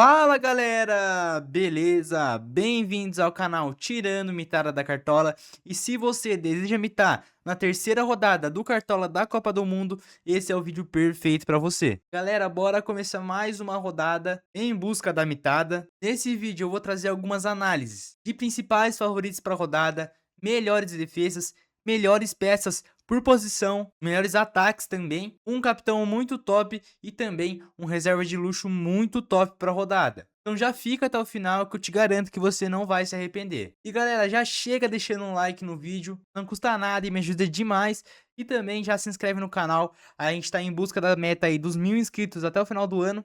Fala galera, beleza? Bem-vindos ao canal Tirando Mitada da Cartola. E se você deseja mitar na terceira rodada do Cartola da Copa do Mundo, esse é o vídeo perfeito para você. Galera, bora começar mais uma rodada em busca da mitada. Nesse vídeo eu vou trazer algumas análises de principais favoritos para a rodada, melhores defesas, melhores peças por posição, melhores ataques também, um capitão muito top e também um reserva de luxo muito top para a rodada. Então já fica até o final que eu te garanto que você não vai se arrepender. E galera, já chega deixando um like no vídeo, não custa nada e me ajuda demais. E também já se inscreve no canal, a gente está em busca da meta aí dos 1000 inscritos até o final do ano.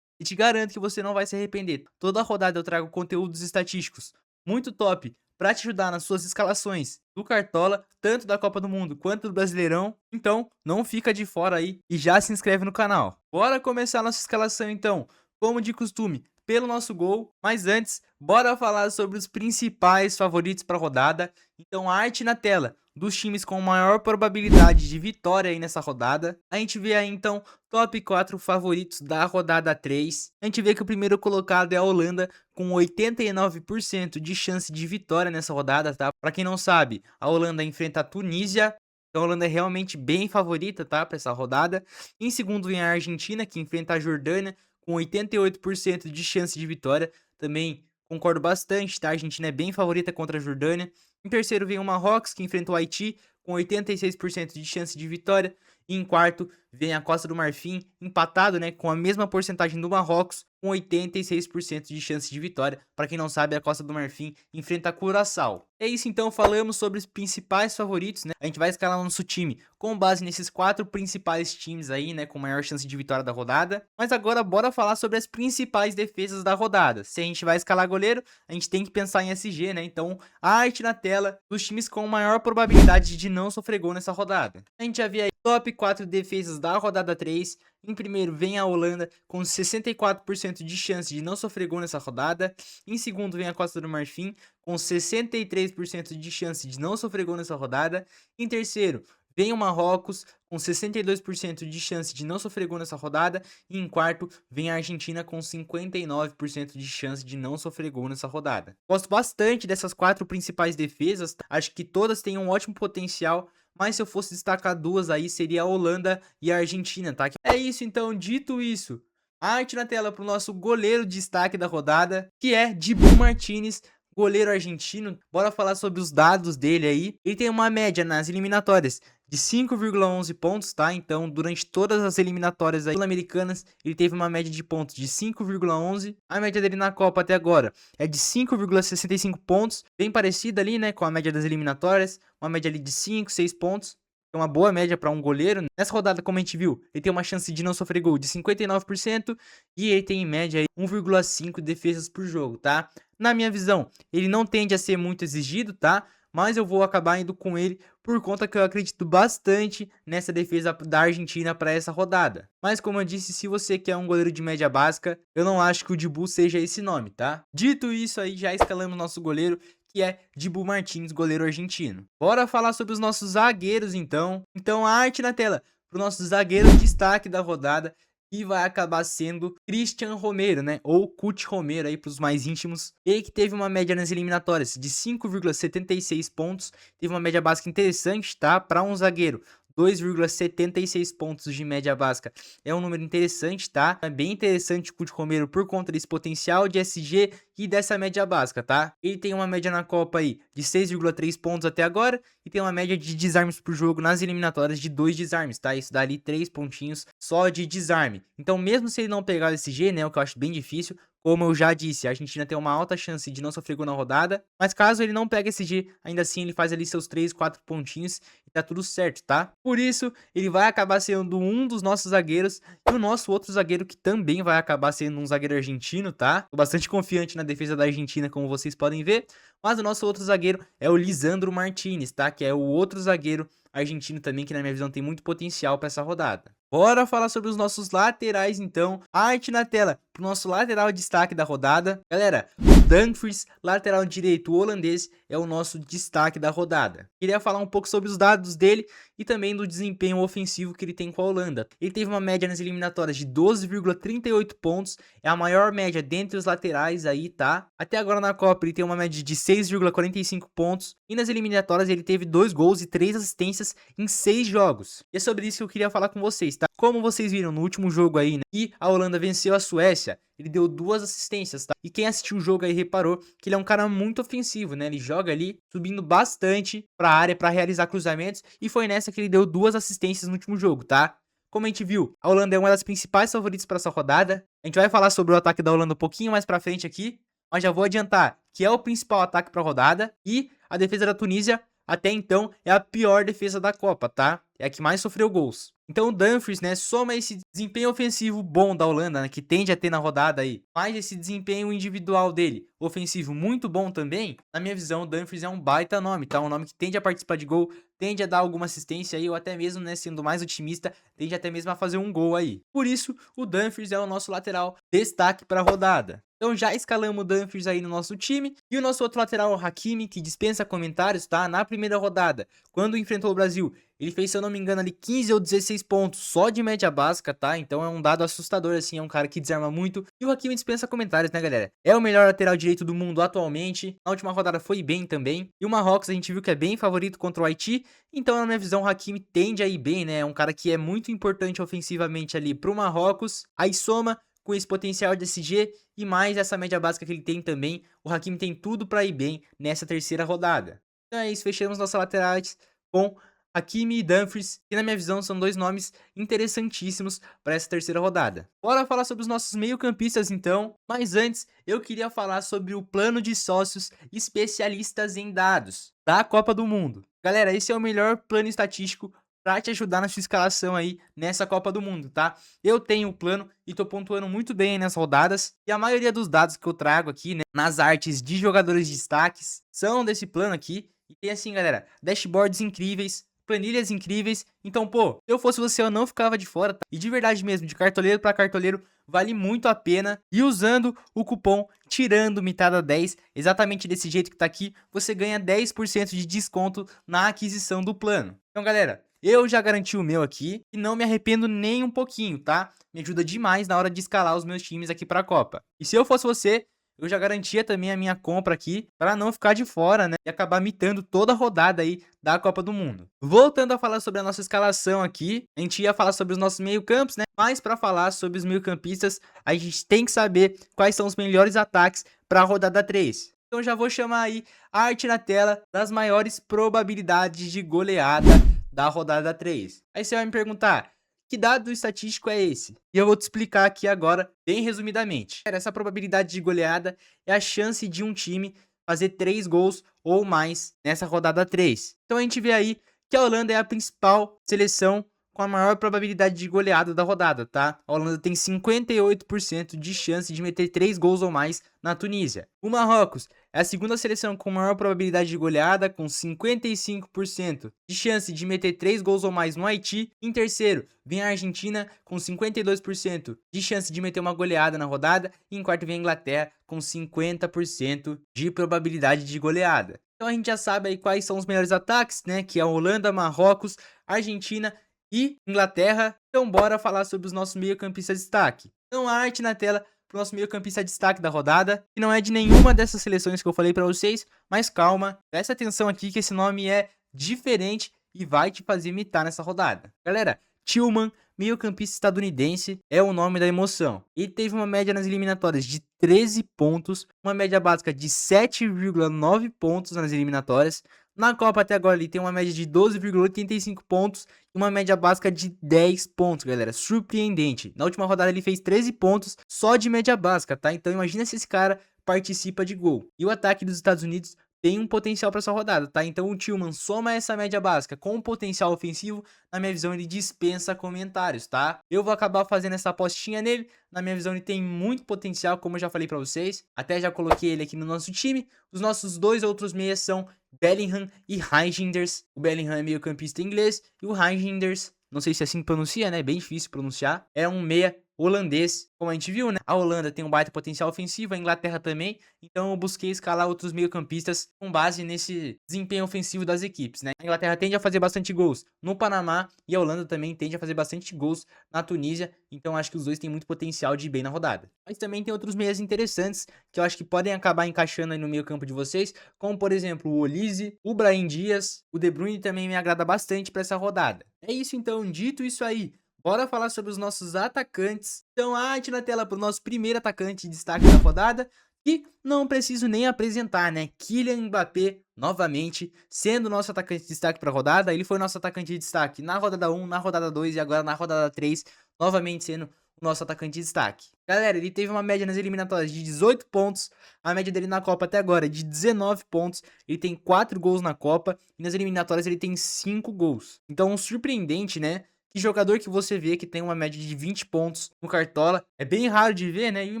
E te garanto que você não vai se arrepender. Toda rodada eu trago conteúdos estatísticos muito top para te ajudar nas suas escalações do Cartola, tanto da Copa do Mundo quanto do Brasileirão. Então, não fica de fora aí e já se inscreve no canal. Bora começar nossa escalação então, como de costume, pelo nosso gol. Mas antes, bora falar sobre os principais favoritos para a rodada. Então, a arte na tela dos times com maior probabilidade de vitória aí nessa rodada. A gente vê aí então top 4 favoritos da rodada 3. A gente vê que o primeiro colocado é a Holanda com 89% de chance de vitória nessa rodada, tá? Para quem não sabe, a Holanda enfrenta a Tunísia. Então a Holanda é realmente bem favorita, tá, para essa rodada. Em segundo vem a Argentina, que enfrenta a Jordânia com 88% de chance de vitória. Também concordo bastante, tá? A Argentina é bem favorita contra a Jordânia. Em terceiro vem o Marrocos, que enfrenta o Haiti, com 86% de chance de vitória. E em quarto vem a Costa do Marfim, empatado, né, com a mesma porcentagem do Marrocos, com 86% de chance de vitória. Para quem não sabe, a Costa do Marfim enfrenta a Curaçao. É isso então, falamos sobre os principais favoritos, né? A gente vai escalar o nosso time com base nesses 4 principais times aí, né, com maior chance de vitória da rodada. Mas agora bora falar sobre as principais defesas da rodada. Se a gente vai escalar goleiro, a gente tem que pensar em SG, né? Então, a arte na tela dos times com maior probabilidade de não sofrer gol nessa rodada. A gente já vê aí top 4 defesas da rodada 3. Em primeiro vem a Holanda com 64% de chance de não sofrer gol nessa rodada. Em segundo vem a Costa do Marfim com 63% de chance de não sofrer gol nessa rodada. Em terceiro vem o Marrocos com 62% de chance de não sofrer gol nessa rodada. E em quarto vem a Argentina com 59% de chance de não sofrer gol nessa rodada. Gosto bastante dessas 4 principais defesas. Acho que todas têm um ótimo potencial. Mas se eu fosse destacar duas aí, seria a Holanda e a Argentina, tá? É isso então, dito isso, arte na tela para o nosso goleiro de destaque da rodada, que é Dibu Martínez, goleiro argentino. Bora falar sobre os dados dele aí. Ele tem uma média nas eliminatórias de 5,11 pontos, tá? Então, durante todas as eliminatórias sul-americanas, ele teve uma média de pontos de 5,11. A média dele na Copa até agora é de 5,65 pontos, bem parecida ali, né, com a média das eliminatórias, uma média ali de 5, 6 pontos. É uma boa média para um goleiro. Nessa rodada, como a gente viu, ele tem uma chance de não sofrer gol de 59% e ele tem em média 1,5 defesas por jogo, tá? Na minha visão, ele não tende a ser muito exigido, tá? Mas eu vou acabar indo com ele por conta que eu acredito bastante nessa defesa da Argentina para essa rodada. Mas como eu disse, se você quer um goleiro de média básica, eu não acho que o Dibu seja esse nome, tá? Dito isso aí, já escalamos nosso goleiro, que é Dibu Martínez, goleiro argentino. Bora falar sobre os nossos zagueiros então. Então a arte na tela para o nosso zagueiro de destaque da rodada, e vai acabar sendo Cristian Romero, né? Ou Cuti Romero aí para os mais íntimos. Ele que teve uma média nas eliminatórias de 5,76 pontos. Teve uma média básica interessante, tá? Para um zagueiro. 2,76 pontos de média básica é um número interessante, tá? É bem interessante o Cuti Romero por conta desse potencial de SG e dessa média básica, tá? Ele tem uma média na Copa aí de 6,3 pontos até agora e tem uma média de desarmes por jogo nas eliminatórias de 2 desarmes, tá? Isso dá ali 3 pontinhos só de desarme. Então, mesmo se ele não pegar o SG, né, o que eu acho bem difícil, como eu já disse, a Argentina tem uma alta chance de não sofrer gol na rodada, mas caso ele não pegue esse G, ainda assim ele faz ali seus 3, 4 pontinhos e tá tudo certo, tá? Por isso, ele vai acabar sendo um dos nossos zagueiros e o nosso outro zagueiro que também vai acabar sendo um zagueiro argentino, tá? Tô bastante confiante na defesa da Argentina, como vocês podem ver, mas o nosso outro zagueiro é o Lisandro Martínez, tá? Que é o outro zagueiro argentino também, que na minha visão tem muito potencial para essa rodada. Bora falar sobre os nossos laterais, então. Arte na tela pro nosso lateral destaque da rodada. Galera, o Dumfries, lateral direito holandês, é o nosso destaque da rodada. Queria falar um pouco sobre os dados dele e também do desempenho ofensivo que ele tem com a Holanda. Ele teve uma média nas eliminatórias de 12,38 pontos, é a maior média dentre os laterais aí, tá? Até agora na Copa ele tem uma média de 6,45 pontos e nas eliminatórias ele teve 2 gols e 3 assistências em 6 jogos. E é sobre isso que eu queria falar com vocês, tá? Como vocês viram no último jogo aí, né, e a Holanda venceu a Suécia, ele deu 2 assistências, tá? E quem assistiu o jogo aí reparou que ele é um cara muito ofensivo, né? Ele joga ali subindo bastante pra área pra realizar cruzamentos e foi nessa que ele deu 2 assistências no último jogo, tá? Como a gente viu, a Holanda é uma das principais favoritas para essa rodada. A gente vai falar sobre o ataque da Holanda um pouquinho mais pra frente aqui, mas já vou adiantar que é o principal ataque pra rodada e a defesa da Tunísia até então é a pior defesa da Copa, tá? É a que mais sofreu gols. Então o Dumfries, né, soma esse desempenho ofensivo bom da Holanda, né, que tende a ter na rodada aí, mais esse desempenho individual dele, ofensivo muito bom também. Na minha visão, o Dumfries é um baita nome, tá? Um nome que tende a participar de gol, tende a dar alguma assistência aí, ou até mesmo, né, sendo mais otimista, tende até mesmo a fazer um gol aí. Por isso, o Dumfries é o nosso lateral destaque para a rodada. Então já escalamos o Dumfries aí no nosso time. E o nosso outro lateral, o Hakimi, que dispensa comentários, tá? Na primeira rodada, quando enfrentou o Brasil, ele fez, se eu não me engano, ali 15 ou 16 pontos só de média básica, tá? Então é um dado assustador, assim, é um cara que desarma muito. E o Hakimi dispensa comentários, né, galera? É o melhor lateral direito do mundo atualmente. Na última rodada foi bem também. E o Marrocos a gente viu que é bem favorito contra o Haiti. Então, na minha visão, o Hakimi tende a ir bem, né? É um cara que é muito importante ofensivamente ali pro Marrocos. Aí soma com esse potencial de SG e mais essa média básica que ele tem também, o Hakimi tem tudo para ir bem nessa terceira rodada. Então é isso, fechamos nossas laterais com Hakimi e Dumfries, que na minha visão são dois nomes interessantíssimos para essa terceira rodada. Bora falar sobre os nossos meio-campistas então, mas antes eu queria falar sobre o plano de sócios especialistas em dados da Copa do Mundo. Galera, esse é o melhor plano estatístico para te ajudar na sua escalação aí nessa Copa do Mundo, tá? Eu tenho o plano e tô pontuando muito bem nas rodadas, e a maioria dos dados que eu trago aqui, né, nas artes de jogadores de destaques, são desse plano aqui. E tem assim, galera, dashboards incríveis, planilhas incríveis. Então, pô, se eu fosse você, eu não ficava de fora, tá? E de verdade mesmo, de cartoleiro para cartoleiro, vale muito a pena. E usando o cupom Tirando Mitada 10, exatamente desse jeito que tá aqui, você ganha 10% de desconto na aquisição do plano. Então, galera, eu já garanti o meu aqui e não me arrependo nem um pouquinho, tá? Me ajuda demais na hora de escalar os meus times aqui pra Copa. E se eu fosse você, eu já garantia também a minha compra aqui para não ficar de fora, né? E acabar mitando toda a rodada aí da Copa do Mundo. Voltando a falar sobre a nossa escalação aqui, a gente ia falar sobre os nossos meio-campos, né? Mas para falar sobre os meio-campistas, a gente tem que saber quais são os melhores ataques para a rodada 3. Então já vou chamar aí a arte na tela das maiores probabilidades de goleada da rodada 3. Aí você vai me perguntar, que dado estatístico é esse? E eu vou te explicar aqui agora, bem resumidamente. Essa probabilidade de goleada é a chance de um time fazer 3 gols ou mais nessa rodada 3. Então a gente vê aí que a Holanda é a principal seleção com a maior probabilidade de goleada da rodada, tá? A Holanda tem 58% de chance de meter 3 gols ou mais na Tunísia. O Marrocos é a segunda seleção com maior probabilidade de goleada, com 55% de chance de meter 3 gols ou mais no Haiti. Em terceiro, vem a Argentina, com 52% de chance de meter uma goleada na rodada. E em quarto vem a Inglaterra, com 50% de probabilidade de goleada. Então a gente já sabe aí quais são os melhores ataques, né? Que é a Holanda, Marrocos, Argentina e Inglaterra. Então bora falar sobre os nossos meio-campistas de destaque. Então a arte na tela pro nosso meio-campista de destaque da rodada, que não é de nenhuma dessas seleções que eu falei pra vocês, mas calma, presta atenção aqui que esse nome é diferente e vai te fazer imitar nessa rodada. Galera, Tillman, meio-campista estadunidense, é o nome da emoção. Ele teve uma média nas eliminatórias de 13 pontos, uma média básica de 7,9 pontos nas eliminatórias. Na Copa até agora ele tem uma média de 12,85 pontos e uma média básica de 10 pontos, galera. Surpreendente. Na última rodada ele fez 13 pontos só de média básica, tá? Então imagina se esse cara participa de gol. E o ataque dos Estados Unidos tem um potencial para essa rodada, tá? Então o Tillman soma essa média básica com um potencial ofensivo, na minha visão ele dispensa comentários, tá? Eu vou acabar fazendo essa apostinha nele, na minha visão ele tem muito potencial, como eu já falei para vocês, até já coloquei ele aqui no nosso time. Os nossos dois outros meias são Bellingham e Reijnders. O Bellingham é meio campista inglês e o Reijnders, não sei se assim pronuncia, né? Bem difícil pronunciar. É um meia holandês, como a gente viu, né? A Holanda tem um baita potencial ofensivo, a Inglaterra também. Então eu busquei escalar outros meio-campistas com base nesse desempenho ofensivo das equipes, né? A Inglaterra tende a fazer bastante gols no Panamá e a Holanda também tende a fazer bastante gols na Tunísia. Então acho que os dois têm muito potencial de ir bem na rodada. Mas também tem outros meias interessantes que eu acho que podem acabar encaixando aí no meio-campo de vocês, como por exemplo o Olise, o Brahim Dias, o De Bruyne também me agrada bastante para essa rodada. É isso então, dito isso aí, bora falar sobre os nossos atacantes. Então, arte na tela para o nosso primeiro atacante de destaque da rodada. E não preciso nem apresentar, né? Kylian Mbappé, novamente, sendo nosso atacante de destaque para a rodada. Ele foi nosso atacante de destaque na rodada 1, na rodada 2 e agora na rodada 3, novamente sendo o nosso atacante de destaque. Galera, ele teve uma média nas eliminatórias de 18 pontos, a média dele na Copa até agora é de 19 pontos, ele tem 4 gols na Copa e nas eliminatórias ele tem 5 gols. Então, surpreendente, né? Que jogador que você vê que tem uma média de 20 pontos no Cartola. É bem raro de ver, né? E o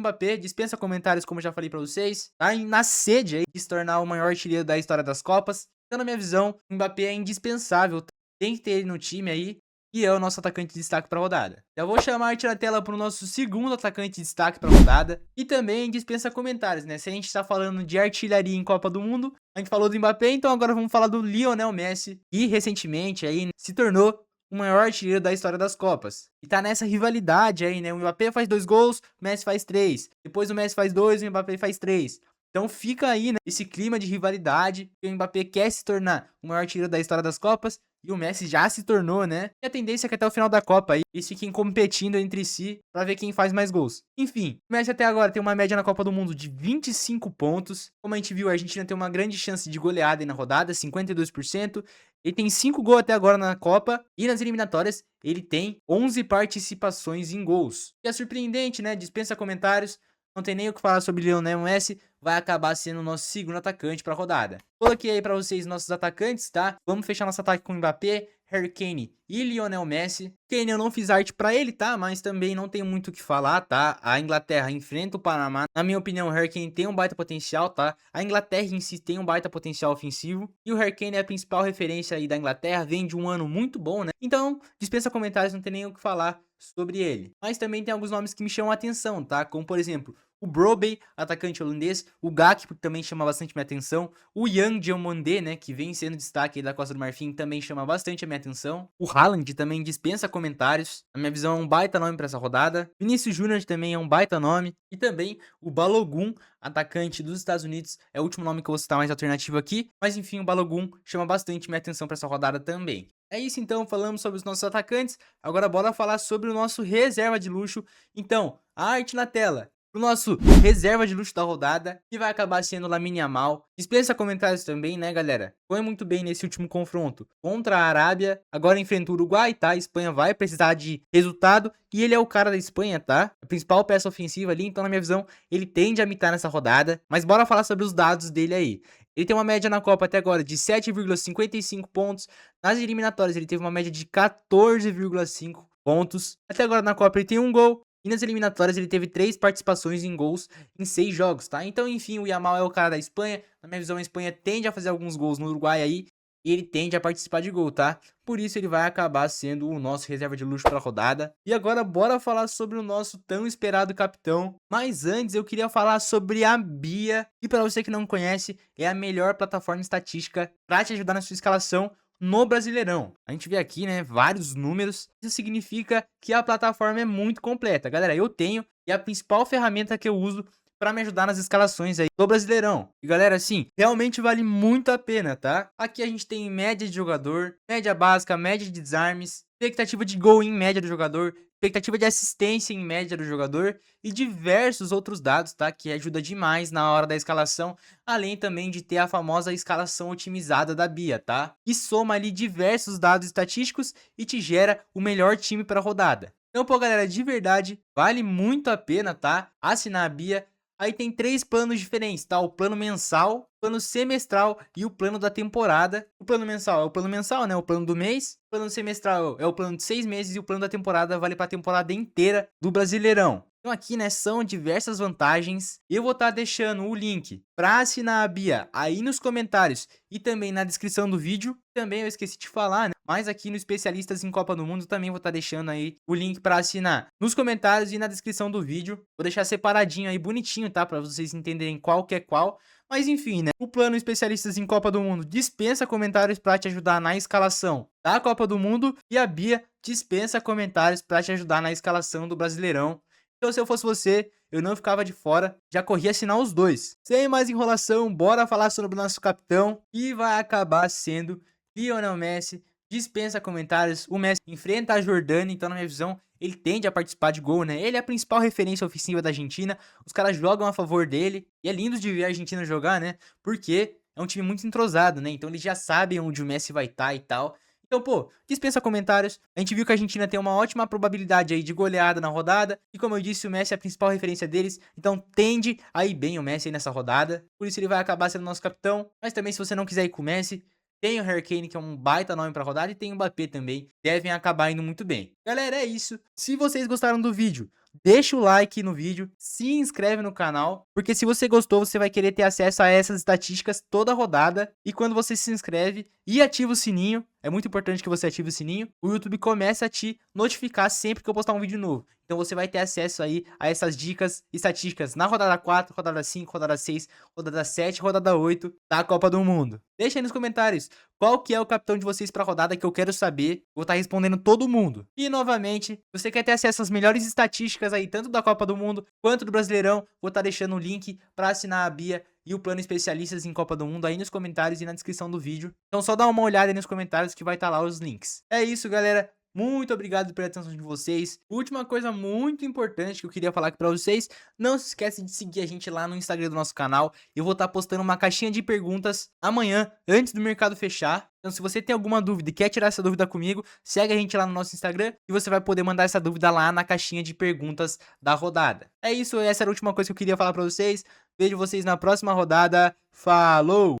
Mbappé dispensa comentários, como eu já falei pra vocês. Tá na sede aí de se tornar o maior artilheiro da história das Copas. Então, na minha visão, o Mbappé é indispensável. Tem que ter ele no time aí. E é o nosso atacante de destaque pra rodada. Eu vou chamar a arte na tela pro nosso segundo atacante de destaque pra rodada. E também dispensa comentários, né? Se a gente tá falando de artilharia em Copa do Mundo, a gente falou do Mbappé, então agora vamos falar do Lionel Messi. E recentemente aí se tornou o maior artilheiro da história das Copas. E tá nessa rivalidade aí, né? O Mbappé faz 2 gols, o Messi faz 3. Depois o Messi faz 2, o Mbappé faz 3. Então fica aí, né, esse clima de rivalidade. O Mbappé quer se tornar o maior artilheiro da história das Copas. E o Messi já se tornou, né? E a tendência é que até o final da Copa aí eles fiquem competindo entre si pra ver quem faz mais gols. Enfim, o Messi até agora tem uma média na Copa do Mundo de 25 pontos. Como a gente viu, a Argentina tem uma grande chance de goleada aí na rodada, 52%. Ele tem 5 gols até agora na Copa e nas eliminatórias ele tem 11 participações em gols. E é surpreendente, né? Dispensa comentários. Não tem nem o que falar sobre Lionel Messi, vai acabar sendo o nosso segundo atacante para a rodada. Coloquei aí para vocês nossos atacantes, tá? Vamos fechar nosso ataque com Mbappé, Harry Kane e Lionel Messi. Kane eu não fiz arte para ele, tá? Mas também não tenho muito o que falar, tá? A Inglaterra enfrenta o Panamá. Na minha opinião, o Harry Kane tem um baita potencial, tá? A Inglaterra em si tem um baita potencial ofensivo. E o Harry Kane é a principal referência aí da Inglaterra, vem de um ano muito bom, né? Então, dispensa comentários, não tem nem o que falar sobre ele. Mas também tem alguns nomes que me chamam a atenção, tá? Como, por exemplo, o Brobbey, atacante holandês, o Gakpo também chama bastante minha atenção, o Yan Diomande, né, que vem sendo destaque aí da Costa do Marfim, também chama bastante a minha atenção. O Haaland também dispensa comentários, na minha visão é um baita nome para essa rodada. Vinícius Júnior também é um baita nome. E também o Balogun, atacante dos Estados Unidos, é o último nome que eu vou citar mais alternativo aqui, mas enfim, o Balogun chama bastante minha atenção para essa rodada também. É isso então, falamos sobre os nossos atacantes, agora bora falar sobre o nosso reserva de luxo. Então, a arte na tela pro nosso reserva de luxo da rodada, que vai acabar sendo Lamine Yamal. Dispensa comentários também, né, galera? Foi muito bem nesse último confronto contra a Arábia, agora enfrenta o Uruguai, tá? A Espanha vai precisar de resultado e ele é o cara da Espanha, tá? A principal peça ofensiva ali, então na minha visão, ele tende a mitar nessa rodada. Mas bora falar sobre os dados dele aí. Ele tem uma média na Copa até agora de 7,55 pontos. Nas eliminatórias ele teve uma média de 14,5 pontos. Até agora na Copa ele tem um gol. E nas eliminatórias ele teve 3 participações em gols em 6 jogos, tá? Então, enfim, o Yamal é o cara da Espanha. Na minha visão, a Espanha tende a fazer alguns gols no Uruguai aí. E ele tende a participar de gol, tá? Por isso ele vai acabar sendo o nosso reserva de luxo para a rodada. E agora bora falar sobre o nosso tão esperado capitão. Mas antes eu queria falar sobre a Bia. E para você que não conhece, é a melhor plataforma estatística para te ajudar na sua escalação no Brasileirão. A gente vê aqui, né, vários números. Isso significa que a plataforma é muito completa. Galera, eu tenho e é a principal ferramenta que eu uso para me ajudar nas escalações aí do Brasileirão. E galera, assim, realmente vale muito a pena, tá? Aqui a gente tem média de jogador, média básica, média de desarmes, expectativa de gol em média do jogador, expectativa de assistência em média do jogador e diversos outros dados, tá? Que ajuda demais na hora da escalação, além também de ter a famosa escalação otimizada da Bia, tá? E soma ali diversos dados estatísticos e te gera o melhor time para a rodada. Então, pô, galera, de verdade, vale muito a pena, tá? Assinar a Bia. Aí tem 3 planos diferentes, tá? O plano mensal, o plano semestral e o plano da temporada. O plano mensal é o plano mensal, né? O plano do mês. O plano semestral é o plano de 6 meses e o plano da temporada vale para a temporada inteira do Brasileirão. Então aqui, né, são diversas vantagens. Eu vou estar deixando o link para assinar a BIA aí nos comentários e também na descrição do vídeo. Também eu esqueci de falar, né? Mas aqui no Especialistas em Copa do Mundo também vou estar deixando aí o link para assinar nos comentários e na descrição do vídeo. Vou deixar separadinho aí, bonitinho, tá? Para vocês entenderem qual que é qual. Mas enfim, né? O plano Especialistas em Copa do Mundo dispensa comentários para te ajudar na escalação da Copa do Mundo. E a BIA dispensa comentários para te ajudar na escalação do Brasileirão. Então, se eu fosse você, eu não ficava de fora, já corria assinar os dois. Sem mais enrolação, bora falar sobre o nosso capitão, que vai acabar sendo Lionel Messi. Dispensa comentários, o Messi enfrenta a Jordânia, então na minha visão, ele tende a participar de gol, né? Ele é a principal referência ofensiva da Argentina, os caras jogam a favor dele, e é lindo de ver a Argentina jogar, né? Porque é um time muito entrosado, né? Então eles já sabem onde o Messi vai estar e tal. Então, pô, dispensa comentários. A gente viu que a Argentina tem uma ótima probabilidade aí de goleada na rodada. E como eu disse, o Messi é a principal referência deles. Então tende a ir bem o Messi aí nessa rodada. Por isso ele vai acabar sendo nosso capitão. Mas também se você não quiser ir com o Messi, tem o Harry Kane, que é um baita nome pra rodada. E tem o Mbappé também. Devem acabar indo muito bem. Galera, é isso. Se vocês gostaram do vídeo, deixa o like no vídeo, se inscreve no canal, porque se você gostou, você vai querer ter acesso a essas estatísticas toda rodada. E quando você se inscreve e ativa o sininho, é muito importante que você ative o sininho, o YouTube começa a te notificar sempre que eu postar um vídeo novo. Então você vai ter acesso aí a essas dicas estatísticas na rodada 4, rodada 5, rodada 6, rodada 7, rodada 8 da Copa do Mundo. Deixa aí nos comentários qual que é o capitão de vocês pra rodada, que eu quero saber. Vou estar respondendo todo mundo. E novamente, se você quer ter acesso às melhores estatísticas aí, tanto da Copa do Mundo quanto do Brasileirão, vou estar deixando o link para assinar a BIA e o plano Especialistas em Copa do Mundo aí nos comentários e na descrição do vídeo. Então só dá uma olhada aí nos comentários que vai estar lá os links. É isso, galera. Muito obrigado pela atenção de vocês. Última coisa muito importante que eu queria falar aqui pra vocês, não se esquece de seguir a gente lá no Instagram do nosso canal. Eu vou estar postando uma caixinha de perguntas amanhã, antes do mercado fechar. Então se você tem alguma dúvida e quer tirar essa dúvida comigo, segue a gente lá no nosso Instagram e você vai poder mandar essa dúvida lá na caixinha de perguntas da rodada. É isso, essa era a última coisa que eu queria falar pra vocês. Vejo vocês na próxima rodada. Falou!